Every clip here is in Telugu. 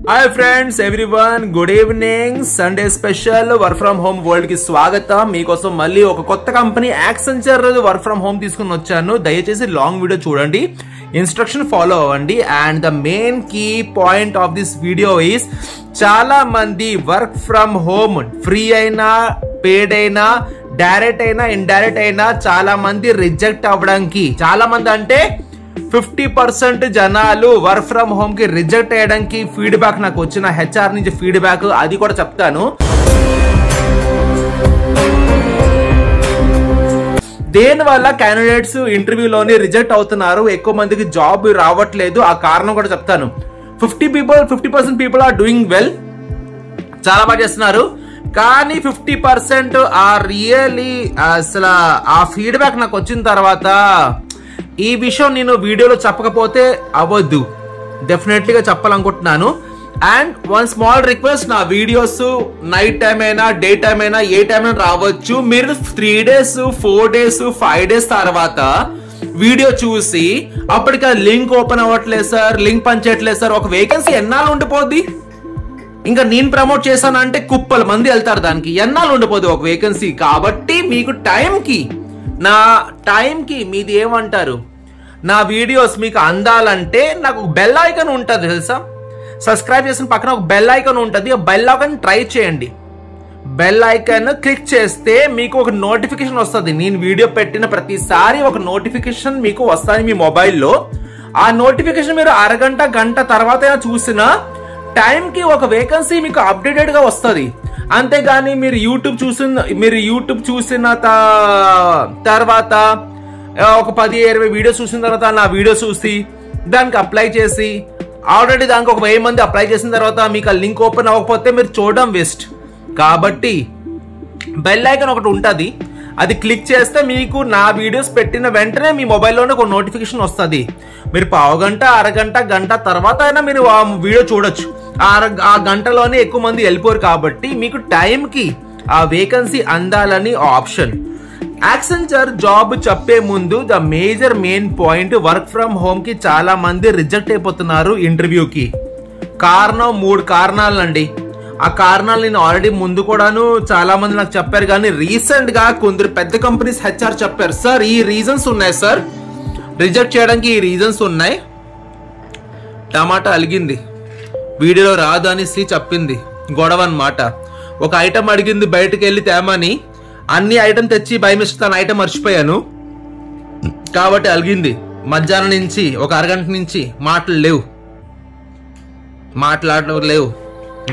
Hi friends everyone good evening Sunday special work from home world కి స్వాగతం మీకోసం మళ్ళీ ఒక కొత్త company Accenture work from home తీసుకుని వచ్చాను దయచేసి లాంగ్ వీడియో చూడండి ఇన్స్ట్రక్షన్ ఫాలో అవ్వండి and the main key point of this video is చాలా మంది వర్క్ ఫ్రమ్ హోమ్ ఫ్రీ అయినా పేడ్ అయినా డైరెక్ట్ అయినా ఇండైరెక్ట్ అయినా చాలా మంది రిజెక్ట్ అవ్వడానికి చాలా మంది అంటే 50% జనాలు వర్క్ ఫ్రమ్ హోమ్ కి రిజెక్ట్ అయ్యడానికి ఫీడ్బ్యాక్ నాకు వచ్చిన హెచ్ఆర్ నుంచి ఫీడ్బ్యాక్ అది కూడా చెప్తాను. దేనివల్ల క్యాండిడేట్స్ ఇంటర్వ్యూలోని రిజెక్ట్ అవుతున్నారు, ఎక్కువ మందికి జాబ్ రావట్లేదు, ఆ కారణం కూడా చెప్తాను. 50% పీపుల్ ఆర్ డూయింగ్ వెల్, చాలా బాగా చేస్తున్నారు, కానీ 50% ఆర్ రియల్లీ అసలు ఆ ఫీడ్బ్యాక్ నాకు వచ్చిన తర్వాత ఈ విషయం నేను వీడియోలో చెప్పకపోతే అవ్వద్దు, డెఫినెట్లీగా చెప్పాలనుకుంటున్నాను. అండ్ వన్ స్మాల్ రిక్వెస్ట్, నా వీడియోస్ నైట్ టైం అయినా డే టైం అయినా ఏ టైం అయినా రావచ్చు. మీరు 3 days 4 days 5 days తర్వాత వీడియో చూసి అప్పటికి లింక్ ఓపెన్ అవ్వట్లేదు సార్, లింక్ పనిచేయట్లేదు సార్, ఒక వేకెన్సీ ఎన్నాళ్ళు ఉండిపోద్ది, ఇంకా నేను ప్రమోట్ చేశానంటే కుప్పల మంది వెళ్తారు, దానికి ఎన్నాళ్ళు ఉండిపోద్ది ఒక వేకెన్సీ. కాబట్టి మీకు నా టైంకి మీది ఏమంటారు, నా వీడియోస్ మీకు అందాలంటే నాకు బెల్ ఐకాన్ ఉంటుంది తెలుసా, సబ్స్క్రైబ్ చేసిన పక్కన ఒక బెల్ ఐకాన్ ఉంటుంది, ఆ బెల్ ఐకాన్ ట్రై చేయండి. బెల్ ఐకాన్ క్లిక్ చేస్తే మీకు ఒక నోటిఫికేషన్ వస్తుంది, నేను వీడియో పెట్టిన ప్రతిసారి ఒక నోటిఫికేషన్ మీకు వస్తుంది మీ మొబైల్లో. ఆ నోటిఫికేషన్ మీరు అరగంట గంట తర్వాత చూసిన టైంకి ఒక వేకెన్సీ మీకు అప్డేటెడ్ గా వస్తుంది. అంతేగాని మీరు యూట్యూబ్ చూసిన తర్వాత ఒక 10-20 వీడియోస్ చూసిన తర్వాత నా వీడియో చూసి దానికి అప్లై చేసి ఆల్రెడీ దానికి ఒక 1000 మంది అప్లై చేసిన తర్వాత మీకు ఆ లింక్ ఓపెన్ అవ్వకపోతే మీరు చూడడం వేస్ట్. కాబట్టి బెల్ ఐకాన్ ఒకటి ఉంటుంది, అది క్లిక్ చేస్తే మీకు నా వీడియోస్ పెట్టిన వెంటనే మీ మొబైల్లోనే ఒక నోటిఫికేషన్ వస్తుంది. మీరు పావుగంట అరగంట గంట తర్వాత అయినా మీరు ఆ వీడియో చూడొచ్చు. ఆ గంటలోనే ఎక్కువ మంది వెళ్ళిపోరు, కాబట్టి మీకు టైంకి ఆ వేకెన్సీ అందాలని ఆప్షన్. యాక్సెంచర్ జాబ్ చెప్పే ముందు the main point, work from home కి చాలా మంది రిజెక్ట్ అయిపోతున్నారు ఇంటర్వ్యూకి. కారణం 3 కారణాలండి. ఆ కారణాలు నేను ఆల్రెడీ ముందు కూడాను చాలా మంది నాకు చెప్పారు, కానీ రీసెంట్ గా కొందరు పెద్ద కంపెనీస్ హెచ్ఆర్ చెప్పారు, సార్ ఈ రీజన్స్ ఉన్నాయి సార్ రిజెక్ట్ చేయడానికి, ఈ రీజన్స్ ఉన్నాయి. టమాటా అలిగింది, వీడియోలో రాదు అనేసి చెప్పింది, గొడవ అన్నమాట. ఒక ఐటమ్ అడిగింది బయటకు వెళ్ళి తేమని, అన్ని ఐటమ్ తెచ్చి బై మిస్టేక్ తన ఐటమ్ మర్చిపోయాను కాబట్టి అలిగింది. మధ్యాహ్నం నుంచి ఒక అరగంట నుంచి మాట్లాడలేవు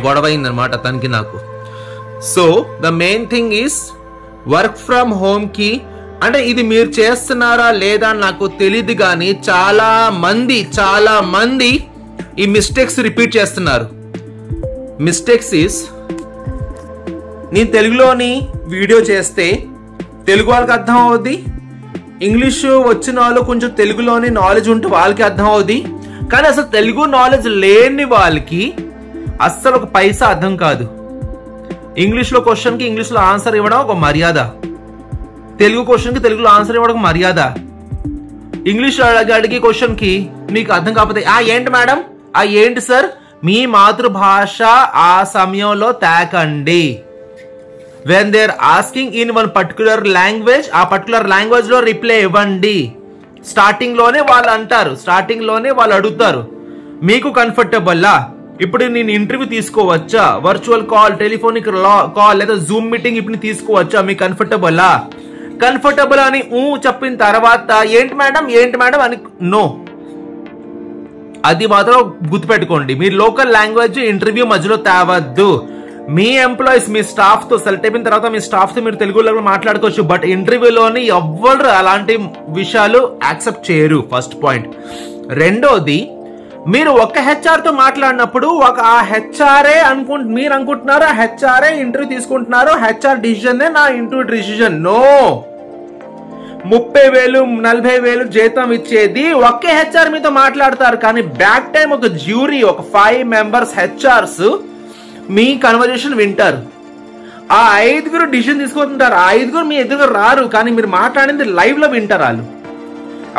గొడవ అయిందనమాట తనకి నాకు. So the main thing is work from home కి అంటే ఇది మీరు చేస్తున్నారా లేదా నాకు తెలియదు, కానీ చాలా మంది ఈ మిస్టేక్స్ రిపీట్ చేస్తున్నారు. మిస్టేక్స్ ఈస్, నేను తెలుగులోని వీడియో చేస్తే తెలుగు వాళ్ళకి అర్థం అవుద్ది, ఇంగ్లీష్ వచ్చిన వాళ్ళు కొంచెం తెలుగులోని నాలెడ్జ్ ఉంటే వాళ్ళకి అర్థం అవుద్ది, కానీ అసలు తెలుగు నాలెడ్జ్ లేని వాళ్ళకి అస్సలు ఒక పైసా అర్థం కాదు. ఇంగ్లీష్లో క్వశ్చన్కి ఇంగ్లీష్లో ఆన్సర్ ఇవ్వడం ఒక మర్యాద, తెలుగు క్వశ్చన్కి తెలుగులో ఆన్సర్ ఇవ్వడం ఒక మర్యాద. ఇంగ్లీష్ అడిగే క్వశ్చన్కి మీకు అర్థం కాకపోతే ఏంటి మేడం, ఏంటి సార్, మీ మాతృభాష ఆ సమయంలో తాకండి. When they are asking in one particular language, ఆ పర్టికులర్ లాంగ్వేజ్ లో రిప్లై ఇవ్వండి. స్టార్టింగ్ లోనే వాళ్ళు అడుగుతారు, మీకు కంఫర్టబుల్లా, ఇప్పుడు నేను ఇంటర్వ్యూ తీసుకోవచ్చా, వర్చువల్ కాల్, టెలిఫోనిక్ కాల్ లేదా జూమ్ మీటింగ్ ఇప్పుడు తీసుకోవచ్చా, మీకు కంఫర్టబుల్ అని చెప్పిన తర్వాత ఏంటి మేడం అని నో. అది మాత్రం గుర్తుపెట్టుకోండి, మీరు లోకల్ లాంగ్వేజ్ ఇంటర్వ్యూ మధ్యలో తేవద్దు. మీ ఎంప్లాయీస్ మీ స్టాఫ్ తో సెలెక్ట్ అయిపోయిన తర్వాత మీ స్టాఫ్ తో మీరు తెలుగులో మాట్లాడుకోవచ్చు, బట్ ఇంటర్వ్యూలోని ఎవ్వరు అలాంటి విషయాలు యాక్సెప్ట్ చేయరు. First point. రెండోది, మీరు ఒక హెచ్ఆర్ తో మాట్లాడినప్పుడు ఆ హెచ్ఆర్ఏ మీరు అనుకుంటున్నారు ఆ హెచ్ఆర్ఏ ఇంటర్వ్యూ తీసుకుంటున్నారు, హెచ్ఆర్ డిసిజన్ నా ఇంటర్వ్యూ డిసిజన్. నో, 30,000 40,000 జీతం ఇచ్చేది ఒకే హెచ్ఆర్ మీతో మాట్లాడతారు, కానీ బ్యాక్ టైం ఒక జ్యూరీ, ఒక 5 members హెచ్ఆర్స్ మీ కన్వర్జేషన్ వింటారు. ఆ 5 డిసిజన్ తీసుకుంటారు, ఆ 5 మీ ఎదురుగా రారు, కానీ మీరు మాట్లాడింది లైవ్ లో వింటారు. వాళ్ళు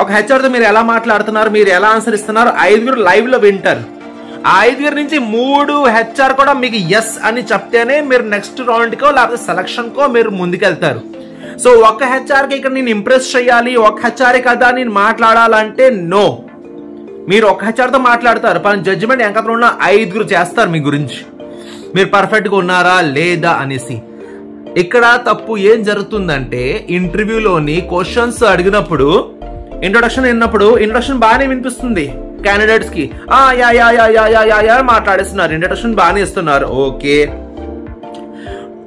ఒక హెచ్ఆర్ తో మీరు ఎలా మాట్లాడుతున్నారు, మీరు ఎలా ఆన్సర్ ఇస్తున్నారు, 5 లైవ్ లో వింటారు. 5 నుంచి 3 HR కూడా మీకు ఎస్ అని చెప్తేనే మీరు నెక్స్ట్ రౌండ్ కో లేకపోతే సెలక్షన్ కో మీరు ముందుకెళ్తారు. సో ఒక HR కి ఇక్కడ నేను ఇంప్రెస్ చేయాలి, ఒక HR కదా నేను మాట్లాడాలంటే నో. మీరు ఒక HR తో మాట్లాడతారు, కానీ జడ్జిమెంట్ వెనకాల ఉన్న 5 చేస్తారు మీ గురించి, మీరు పర్ఫెక్ట్ గా ఉన్నారా లేదా అనేసి. ఇక్కడ తప్పు ఏం జరుగుతుందంటే ఇంటర్వ్యూలోని క్వశ్చన్స్ అడిగినప్పుడు ఇంట్రొడక్షన్ బాగానే వినిపిస్తుంది క్యాండిడేట్స్ కి. యా మాట్లాడేస్తున్నారు, ఇంట్రొడక్షన్ బాగానే ఇస్తున్నారు, okay.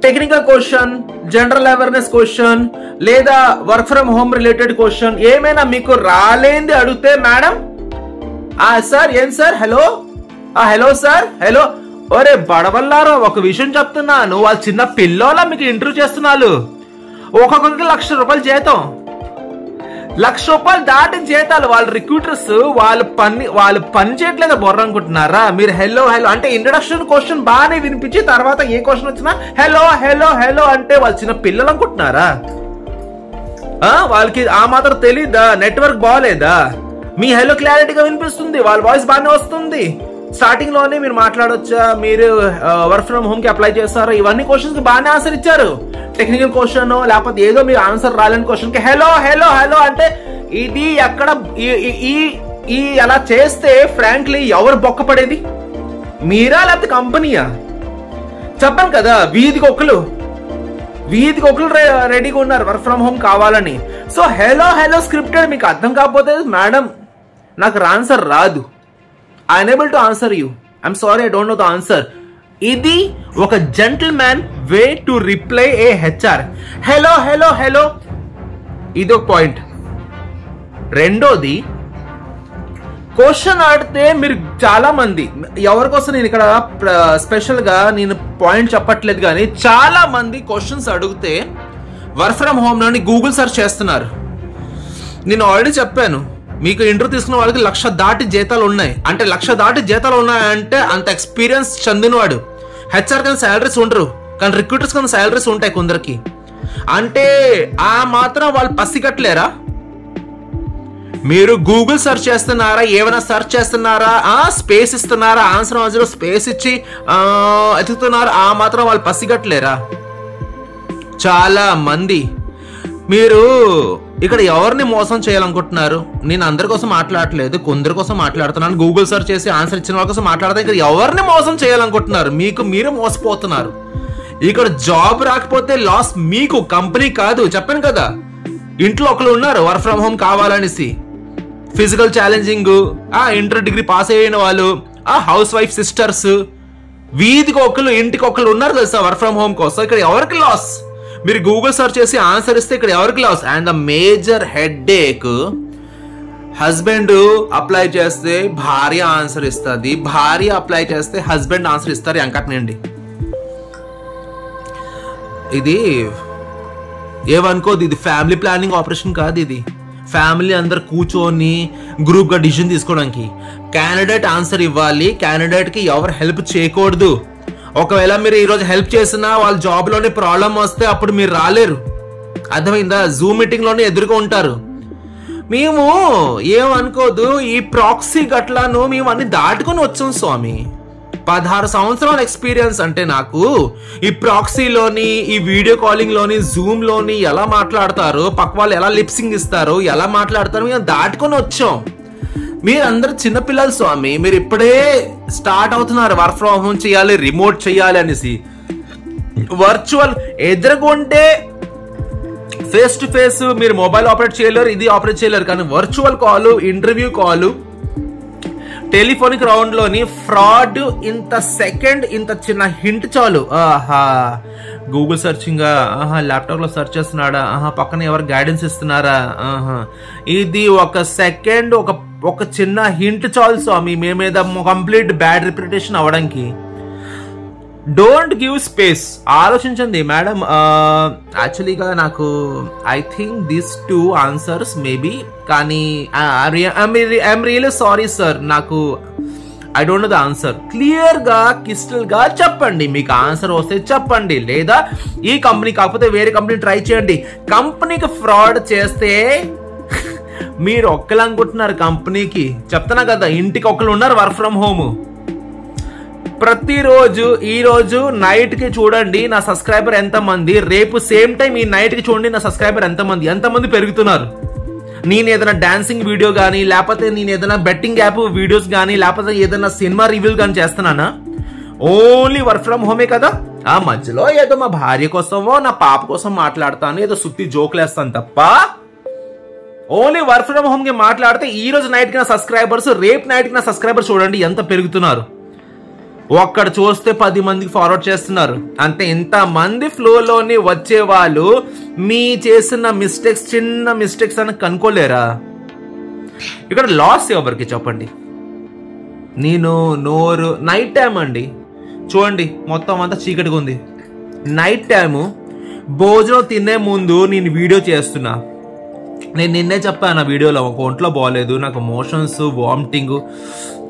Technical question, general awareness question లేదా work from home related question ఏమైనా మీకు రాలేంది అడిగితే మేడం సార్ ఏం సార్ హలో సార్ హలో. ఒరే బడవల్లారో, ఒక విషయం చెప్తున్నాను, వాళ్ళు చిన్న పిల్లోలా మీకు ఇంటర్వ్యూ చేస్తున్నారు. ఒక్కొక్కరికి ₹1,00,000 జీతం, ₹1,00,000 దాటిన జీతాలు. వాళ్ళ రిక్రూటర్స్ వాళ్ళు పని చేయట్లేదు బొర్ర అనుకుంటున్నారా? మీరు హెలో అంటే ఇంట్రడక్షన్ క్వశ్చన్ బాగానే వినిపించి తర్వాత ఏ క్వశ్చన్ వచ్చినా హెలో అంటే వాళ్ళు చిన్న పిల్లలు అనుకుంటున్నారా? వాళ్ళకి ఆ మాత్రం తెలీదా? నెట్వర్క్ బాగోలేదా? మీ హెలో క్లారిటీగా వినిపిస్తుంది, వాళ్ళ వాయిస్ బాగానే వస్తుంది. స్టార్టింగ్ లోనే మీరు మాట్లాడొచ్చా, మీరు వర్క్ ఫ్రమ్ హోమ్ కి అప్లై చేస్తారా, ఇవన్నీ క్వశ్చన్స్ కి బాగానే ఆన్సర్ ఇచ్చారు. టెక్నికల్ క్వశ్చన్ లేకపోతే ఏదో మీరు ఆన్సర్ రాలేని క్వశ్చన్ కి హలో అంటే ఇది ఎక్కడ ఈ అలా చేస్తే ఫ్రాంక్లీ ఎవరు బొక్కపడేది? మీరా లేకపోతే కంపెనీయా? చెప్పాను కదా, వీధికి ఒకరు రెడీగా ఉన్నారు వర్క్ ఫ్రమ్ హోమ్ కావాలని. సో హలో స్క్రిప్టెడ్ మీకు అర్థం కాకపోతే మేడం నాకు ఆన్సర్ రాదు, I unable to answer you. I'm sorry, I don't know the answer. ఇది ఒక gentleman way to reply A HR. Hello ఇది ఒక పాయింట్. రెండోది, క్వశ్చన్ అడిగితే మీరు చాలా మంది, ఎవరికోసం నేను ఇక్కడ స్పెషల్ గా నేను పాయింట్ చెప్పట్లేదు, కానీ చాలా మంది క్వశ్చన్స్ అడిగితే వర్క్ ఫ్రమ్ హోమ్ లోని గూగుల్ సెర్చ్ చేస్తున్నారు. నేను ఆల్రెడీ చెప్పాను, మీకు ఇంటర్వ్యూ తీసుకున్న వాళ్ళకి 1,00,000 దాటి జీతాలు ఉన్నాయి. అంటే 1,00,000 దాటి జీతాలు ఉన్నాయంటే అంత ఎక్స్పీరియన్స్ చెందినవాడు. HR కన్నా శాలరీస్ ఉండరు, కానీ రిక్రూటర్స్ కన్నా శాలరీస్ ఉంటాయి కొందరికి. అంటే ఆ మాత్రం వాళ్ళు పసిగట్టలేరా? మీరు గూగుల్ సెర్చ్ చేస్తున్నారా, ఏమైనా సెర్చ్ చేస్తున్నారా, స్పేస్ ఇస్తున్నారా, ఆన్సర్ మధ్యలో స్పేస్ ఇచ్చి ఎతుకుతున్నారా, ఆ మాత్రం వాళ్ళు పసిగట్టలేరా? చాలా మంది మీరు ఇక్కడ ఎవరిని మోసం చేయాలనుకుంటున్నారు? నేను అందరి కోసం మాట్లాడట్లేదు, కొందరి కోసం మాట్లాడుతున్నాను. గూగుల్ సెర్చ్ చేసి ఆన్సర్ ఇచ్చిన వాళ్ళ కోసం మాట్లాడతా. ఇక్కడ ఎవరిని మోసం చేయాలనుకుంటున్నారు? మీకు మీరే మోసపోతున్నారు. ఇక్కడ జాబ్ రాకపోతే లాస్ మీకు, కంపెనీ కాదు. చెప్పాను కదా, ఇంట్లో ఒకరు ఉన్నారు వర్క్ ఫ్రమ్ హోమ్ కావాలనేసి, physical challenging, inter degree pass అయిన వాళ్ళు, హౌస్ వైఫ్ సిస్టర్స్, వీధికి ఒకరు ఇంటికి ఒకరు ఉన్నారు తెలుసా వర్క్ ఫ్రమ్ హోమ్ కోసం. ఇక్కడ ఎవరికి లాస్? మీరు గూగుల్ సెర్చ్ చేసి ఆన్సర్ ఇస్తే ఇక్కడ ఎవరికి loss? And the major headache, husband apply చేస్తే భార్య ఆన్సర్ ఇస్తుంది, భార్య అప్లై చేస్తే హస్బెండ్ ఆన్సర్ ఇస్తారు. వెంకటనండి, ఇది ఏమనుకోదు, ఇది ఫ్యామిలీ ప్లానింగ్ ఆపరేషన్ కాదు. ఇది ఫ్యామిలీ అందరు కూర్చొని గ్రూప్ గా డిసిజన్ తీసుకోవడానికి. క్యాండిడేట్ ఆన్సర్ ఇవ్వాలి, క్యాండిడేట్ కి ఎవరు హెల్ప్ చేయకూడదు. ఒకవేళ మీరు ఈరోజు హెల్ప్ చేసినా వాళ్ళ జాబ్ లోనే ప్రాబ్లం వస్తే అప్పుడు మీరు రాలేరు. అర్థమైందా? జూమ్ మీటింగ్ లోనే ఎదురుగా ఉంటారు. మేము ఏమనుకోదు, ఈ ప్రాక్సీ గట్లను మేము అన్ని దాటుకొని వచ్చాం స్వామి. 16 సంవత్సరాల ఎక్స్పీరియన్స్ అంటే నాకు ఈ ప్రాక్సీలోని, ఈ వీడియో కాలింగ్ లోని, జూమ్ లోని ఎలా మాట్లాడతారు, పక్క వాళ్ళు ఎలా లిప్సింగ్ ఇస్తారు, ఎలా మాట్లాడతారు, మేము దాటుకొని వచ్చాం. మీరందరూ చిన్నపిల్లలు స్వామి, మీరు ఇప్పుడే స్టార్ట్ అవుతున్నారు వర్క్ ఫ్రమ్ హోమ్ చేయాలి, రిమోట్ చేయాలి అనేసి. వర్చువల్ ఎదురుకుంటే ఫేస్ టు ఫేస్ మీరు మొబైల్ ఆపరేట్ చేయలేరు, ఇది ఆపరేట్ చేయలేరు, కానీ virtual call, interview call, telephonic round లోని ఫ్రాడ్ ఇంత సెకండ్ ఇంత చిన్న హింట్ చాలు. గూగుల్ సర్చింగ్, ల్యాప్టాప్ లో సెర్చ్ చేస్తున్నాడా, పక్కన ఎవరు గైడెన్స్ ఇస్తున్నారా, ఇది ఒక సెకండ్ ఒక చిన్న హింట్ చాలు స్వామి మీ మీద కంప్లీట్ బ్యాడ్ రిప్యుటేషన్ అవడానికి. Don't give space. ఆలోచించండి మేడం. యాక్చువల్లీగా నాకు I think this 2 answers maybe, కానీ ఐఎమ్ రియల్లీ సారీ సార్, నాకు I don't know the answer. Clear గా క్రిస్టల్ గా చెప్పండి. మీకు ఆన్సర్ వస్తే చెప్పండి, లేదా ఈ కంపెనీ కాకపోతే వేరే కంపెనీ ట్రై చేయండి. కంపెనీకి ఫ్రాడ్ చేస్తే మీరు ఒక్కరు అనుకుంటున్నారు, కంపెనీకి చెప్తున్నా కదా, ఇంటికి ఒకరు ఉన్నారు వర్క్ ఫ్రమ్ హోమ్. ప్రతిరోజు ఈ రోజు నైట్ కి చూడండి నా సబ్స్క్రైబర్ ఎంత మంది, రేపు సేమ్ టైం ఈ నైట్ కి చూడండి నా సబ్స్క్రైబర్ ఎంతమంది పెరుగుతున్నారు. నేను ఏదైనా డాన్సింగ్ వీడియో కానీ, లేకపోతే నేను ఏదైనా బెట్టింగ్ యాప్ వీడియోస్ కానీ, లేకపోతే ఏదైనా సినిమా రివ్యూలు కానీ చేస్తున్నానా? ఓన్లీ వర్క్ ఫ్రమ్ హోమే కదా. ఆ మధ్యలో ఏదో మా భార్య కోసమో నా పాప కోసం మాట్లాడతాను, ఏదో సుత్తి జోకులు వేస్తాను తప్ప ఓన్లీ వర్క్ ఫ్రమ్ హోమ్ కి మాట్లాడితే ఈ రోజు నైట్ కి నా సబ్స్క్రైబర్స్, రేపు నైట్ కి నా సబ్స్క్రైబర్స్ చూడండి ఎంత పెరుగుతున్నారు. ఒక్కడ చూస్తే 10 మందికి ఫార్వర్డ్ చేస్తున్నారు. అంతే. ఇంతమంది ఫ్లోలోని వచ్చే వాళ్ళు మీ చేసిన మిస్టేక్స్, చిన్న మిస్టేక్స్ అని కనుక్కోలేరా? ఇక్కడ లాస్ ఎవరికి చెప్పండి? నేను నోరు నైట్ టైం అండి, చూడండి మొత్తం అంతా చీకటిగా ఉంది. నైట్ టైము భోజనం తినే ముందు నేను వీడియో చేస్తున్నా. నేను నిన్నే చెప్పాను ఆ వీడియోలో, ఒక ఒంట్లో బాగోలేదు, నాకు మోషన్స్, వామిటింగ్,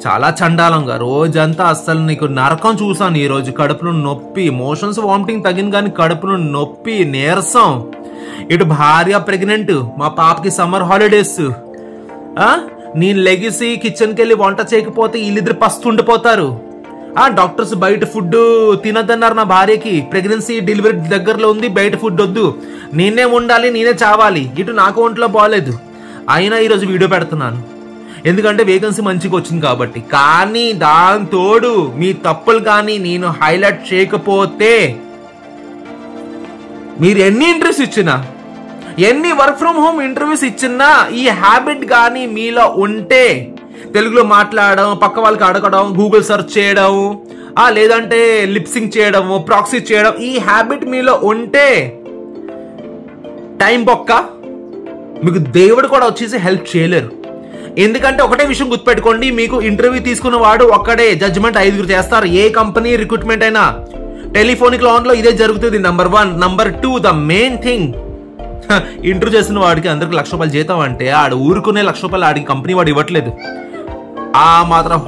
చాలా చండాలంగా రోజంతా అస్సలు నీకు నరకం చూసాను. ఈ రోజు కడుపులో నొప్పి, మోషన్స్ వామిటింగ్ తగ్గింది కానీ కడుపులో నొప్పి, నీరసం. ఇటు భార్య ప్రెగ్నెంట్, మా పాపకి సమ్మర్ హాలిడేస్. నేను లెగిసి కిచెన్కి వెళ్ళి వంట చేయకపోతే వీళ్ళిద్దరు పస్తుండిపోతారు. డాక్టర్స్ బయట ఫుడ్ తినద్దన్నారు నా భార్యకి. ప్రెగ్నెన్సీ డెలివరీ దగ్గరలో ఉంది, బయట ఫుడ్ వద్దు, నేనే ఉండాలి, నేనే చావాలి. ఇటు నాకు ఒంట్లో బాగలేదు. అయినా ఈరోజు వీడియో పెడుతున్నాను ఎందుకంటే వేకెన్సీ మంచిగా వచ్చింది కాబట్టి. కానీ దాని తోడు మీ తప్పులు కానీ నేను హైలైట్ చేయకపోతే, మీరు ఎన్ని ఇంటర్వ్యూస్ ఇచ్చినా, ఎన్ని వర్క్ ఫ్రమ్ హోమ్ ఇంటర్వ్యూస్ ఇచ్చినా, ఈ హ్యాబిట్ కానీ మీలో ఉంటే, తెలుగులో మాట్లాడడం, పక్క వాళ్ళకి అడగడం, గూగుల్ సెర్చ్ చేయడం, లేదంటే లిప్సింగ్ చేయడం, ప్రాక్సీ చేయడం, ఈ హ్యాబిట్ మీలో ఉంటే టైం బొక్క, మీకు దేవుడు కూడా వచ్చేసి హెల్ప్ చేయలేరు. ఎందుకంటే ఒకటే విషయం గుర్తుపెట్టుకోండి, మీకు ఇంటర్వ్యూ తీసుకున్న వాడు ఒక్కడే, జడ్జిమెంట్ 5 చేస్తారు. ఏ కంపెనీ రిక్రూట్మెంట్ అయినా టెలిఫోనిక్ లాన్ లో ఇదే జరుగుతుంది. Number 1. Number 2, the main thing, interview చేసిన వాడికి అందరికి ₹1,00,000 జీతం అంటే ఆడు ఊరుకునే ₹1,00,000 ఆడికి కంపెనీ వాడు ఇవ్వట్లేదు. మాత్రం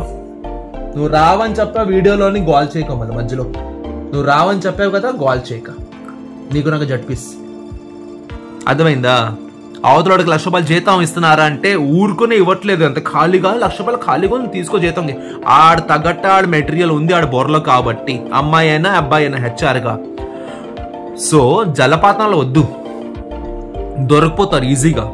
నువ్వు రావని చెప్పా వీడియోలోని గోల్ చేయక, మళ్ళీ మధ్యలో నువ్వు రావని చెప్పావు కదా, గోల్ చేయక, నీకు నాకు జడ్పీస్. అర్థమైందా? అవతలకి ₹1,00,000 జీతం ఇస్తున్నారా అంటే ఊరుకునే ఇవ్వట్లేదు. అంత ఖాళీగా ₹1,00,000 ఖాళీగా తీసుకో జీతం. ఆడు తగ్గట్ట ఆడు మెటీరియల్ ఉంది ఆడు బొర్రలో కాబట్టి, అమ్మాయి అయినా అబ్బాయి అయినా హెచ్ఆర్గా. సో జలపాతంలో వద్దు, దొరికిపోతారు ఈజీగా.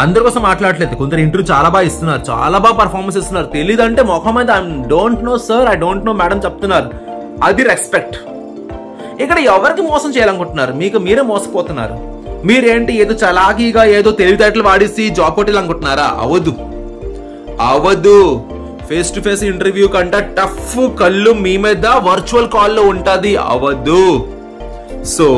అందరి కోసం మాట్లాడలేదు, కొందరు ఇంటర్వ్యూ చాలా బాగా ఇస్తున్నారు, చాలా బాగా పర్ఫార్మెన్స్ ఇస్తున్నారు. తెలీదంటే మొహం మీద I don't know sir, I don't know madam చెప్తున్నారు. అది రెస్పెక్ట్. ఇక్కడ ఎవరికి మోసం చేయాలనుకుంటున్నారు? మీకు మీరే మోసపోతున్నారు. మీరేంటి ఏదో చలాకీగా ఏదో తెలివితేటలు వాడిసి జాబ్ కొట్టాలనుకుంటున్నారా? అవదు. ఫేస్ టు ఫేస్ ఇంటర్వ్యూ కంటే టఫ్ కళ్ళు మీ మీద వర్చువల్ కాల్లో ఉంటది. అవదు. సో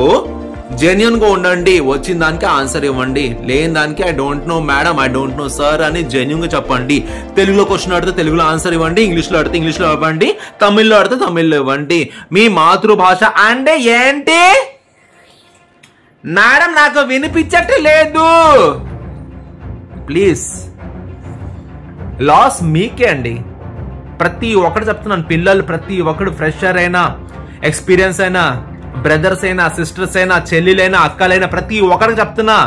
జెన్యూన్ గా ఉండండి. వచ్చిన దానికి ఆన్సర్ ఇవ్వండి, లేని దానికి I don't know madam, I don't know sir అని జెన్యూన్ గా చెప్పండి. తెలుగులో క్వశ్చన్ అడితే తెలుగులో ఆన్సర్ ఇవ్వండి, ఇంగ్లీష్ లో అడితే ఇంగ్లీష్ లో ఇవ్వండి, తమిళ్లో అడితే తమిళ్లో ఇవ్వండి. మీ మాతృభాష అంటే ఏంటి మేడం నాకు వినిపించట్లేదు, ప్లీజ్. లాస్ మీకే అండి. ప్రతి ఒక్కటి చెప్తున్నాను, పిల్లలు ప్రతి ఒక్కడు, ఫ్రెషర్ అయినా, ఎక్స్పీరియన్స్ అయినా, బ్రదర్స్ అయినా, సిస్టర్స్ అయినా, చెల్లెలైనా, అక్కలైనా, ప్రతి ఒక్కరికి చెప్తున్నా,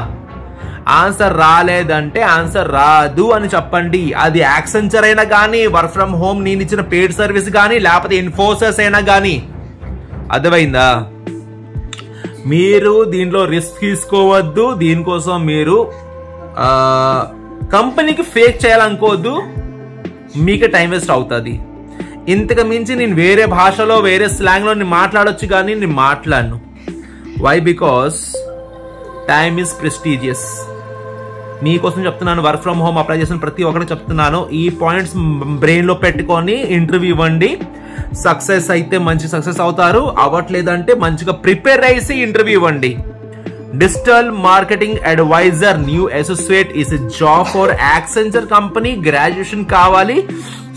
ఆన్సర్ రాలేదంటే ఆన్సర్ రాదు అని చెప్పండి. అది యాక్సెంచర్ అయినా కానీ, వర్క్ ఫ్రమ్ హోమ్ నేను ఇచ్చిన పెయిడ్ సర్వీస్ కానీ, లేకపోతే ఇన్ఫోసిస్ అయినా కానీ. అర్థమైందా? మీరు దీంట్లో రిస్క్ తీసుకోవద్దు. దీనికోసం మీరు కంపెనీకి ఫేక్ చేయాలనుకోవద్దు, మీకే టైం వేస్ట్ అవుతుంది. ఇంతకు మించి నేను వేరే భాషలో, వేరే స్లాంగ్లో నేను మాట్లాడొచ్చు కానీ నేను మాట్లాడను. Why? Because time is prestigious. మీకోసం చెప్తున్నాను, వర్క్ ఫ్రమ్ హోమ్ అప్లై చేసిన ప్రతి ఒక్కరికి చెప్తున్నాను. ఈ పాయింట్స్ బ్రెయిన్ లో పెట్టుకొని ఇంటర్వ్యూ ఇవ్వండి. సక్సెస్ అయితే మంచి సక్సెస్ అవుతారు, అవ్వట్లేదంటే మంచిగా ప్రిపేర్ అయ్యి ఇంటర్వ్యూ ఇవ్వండి. Digital marketing advisor new associate is a job for Accenture company. Graduation కావాలి.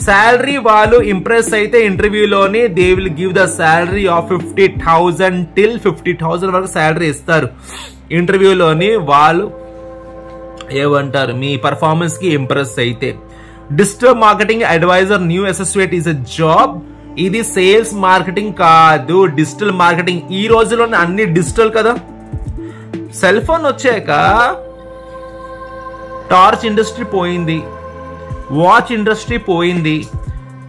శాలరీ వాళ్ళు ఇంప్రెస్ అయితే ఇంటర్వ్యూలోని they will give the salary of 50,000 till 50,000 వరకు శాలరీ ఇస్తారు. ఇంటర్వ్యూలోని వాళ్ళు ఏమంటారు, మీ పర్ఫార్మెన్స్ కి ఇంప్రెస్ అయితే. Digital marketing advisor new associate is a job. ఇది సేల్స్ మార్కెటింగ్ కాదు, డిజిటల్ మార్కెటింగ్. ఈ రోజులోనే అన్ని డిజిటల్ కదా. సెల్ ఫోన్ వచ్చాక టార్చ్ ఇండస్ట్రీ పోయింది, వాచ్ ఇండస్ట్రీ పోయింది,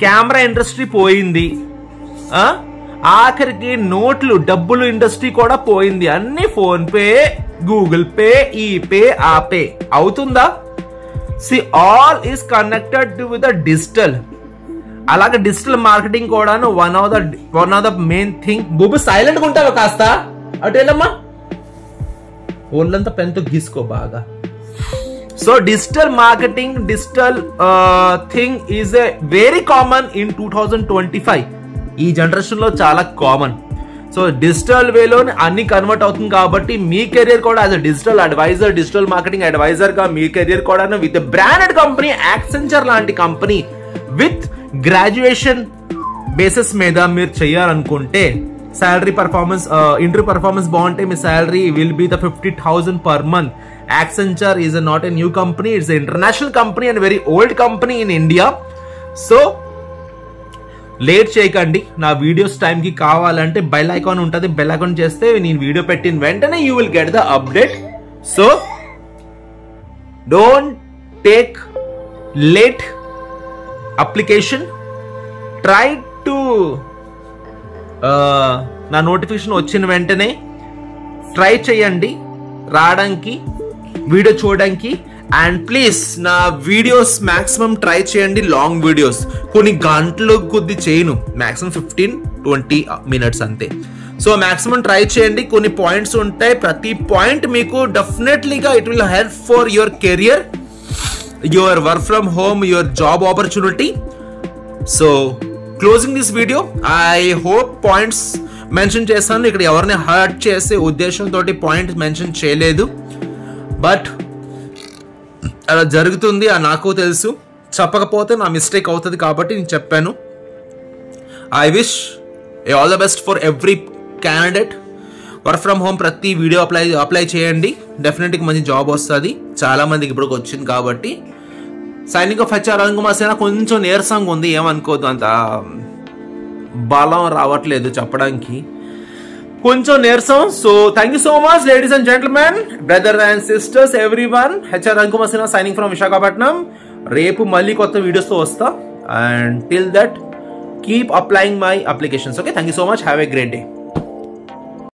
కెమెరా ఇండస్ట్రీ పోయింది. ఆఖరికి నోట్లు డబ్బులు ఇండస్ట్రీ కూడా పోయింది. అన్ని ఫోన్ పే, గూగుల్ పే, ఈ పే, ఆ పే అవుతుందా? See all is connected with the digital. అలాగే డిజిటల్ మార్కెటింగ్ కూడా one of the main thing. బుబ్బు సైలెంట్ గా ఉంటావు కాస్త, అటు వెళ్ళమ్మా, ఒళ్ళంతా పెన్తో గీసుకో బాగా. So digital marketing, digital thing is a very common in 2025. ఈ జనరేషన్ లో చాలా కామన్. సో డిజిటల్ వేలో అన్ని కన్వర్ట్ అవుతుంది కాబట్టి మీ కెరియర్ కూడా as a digital advisor, digital marketing advisor గా మీ కెరియర్ కూడా విత్ బ్రాండెడ్ కంపెనీ యాక్సెంచర్ లాంటి కంపెనీ విత్ గ్రాడ్యుయేషన్ బేసిస్ మీద మీరు చేయాలనుకుంటే, శాలరీ పర్ఫార్మెన్స్, ఇంటర్వ్యూ పర్ఫార్మెన్స్ బాగుంటే మీ salary will be the 50,000 per month. Accenture is not a new company, it's an international company and very old company in India. So late చేయకండి. నా వీడియోస్ టైంకి కావాలంటే బెల్ ఐకాన్ ఉంటుంది, బెల్ ఐకాన్ చేస్తే నేను వీడియో పెట్టిన వెంటనే you will get the update. So don't take late application. Try to నా నోటిఫికేషన్ వచ్చిన వెంటనే ట్రై చేయండి రావడానికి, వీడియో చూడడానికి. అండ్ ప్లీజ్ నా వీడియోస్ మాక్సిమం ట్రై చేయండి లాంగ్ వీడియోస్, కొన్ని గంటలు కొద్ది చేయను, మాక్సిమం 15-20 minutes అంతే. సో మాక్సిమం ట్రై చేయండి. కొన్ని పాయింట్స్ ఉంటాయి, ప్రతి పాయింట్ మీకు డెఫినెట్లీగా it will help for your career, your work from home, your job opportunity. So closing this video, I hope points mention చేస్తాను. ఇక్కడ ఎవరిని హర్ట్ చేసే ఉద్దేశంతో పాయింట్స్ మెన్షన్ చేయలేదు, బట్ అలా జరుగుతుంది అని నాకు తెలుసు. చెప్పకపోతే నా మిస్టేక్ అవుతుంది కాబట్టి నేను చెప్పాను. I wish all the best for every candidate. Work from home ప్రతి వీడియో అప్లై చేయండి, డెఫినెట్గా మంచి జాబ్ వస్తుంది. చాలా మందికి ఇప్పుడు వచ్చింది కాబట్టి. Signing off HR Arun Kumar సేన. కొంచెం నీరసంగా ఉంది, ఏమనుకోద్దు, అంత బలం రావట్లేదు చెప్పడానికి, కొంచెం నీరసం. So thank you so much ladies and gentlemen, brother and sisters, everyone. HR Arun Kumar Sena signing from Visakhapatnam. రేపు మళ్ళీ కొత్త వీడియోస్తో వస్తా. And till that keep applying my applications. Okay, thank you so much. Have a great day.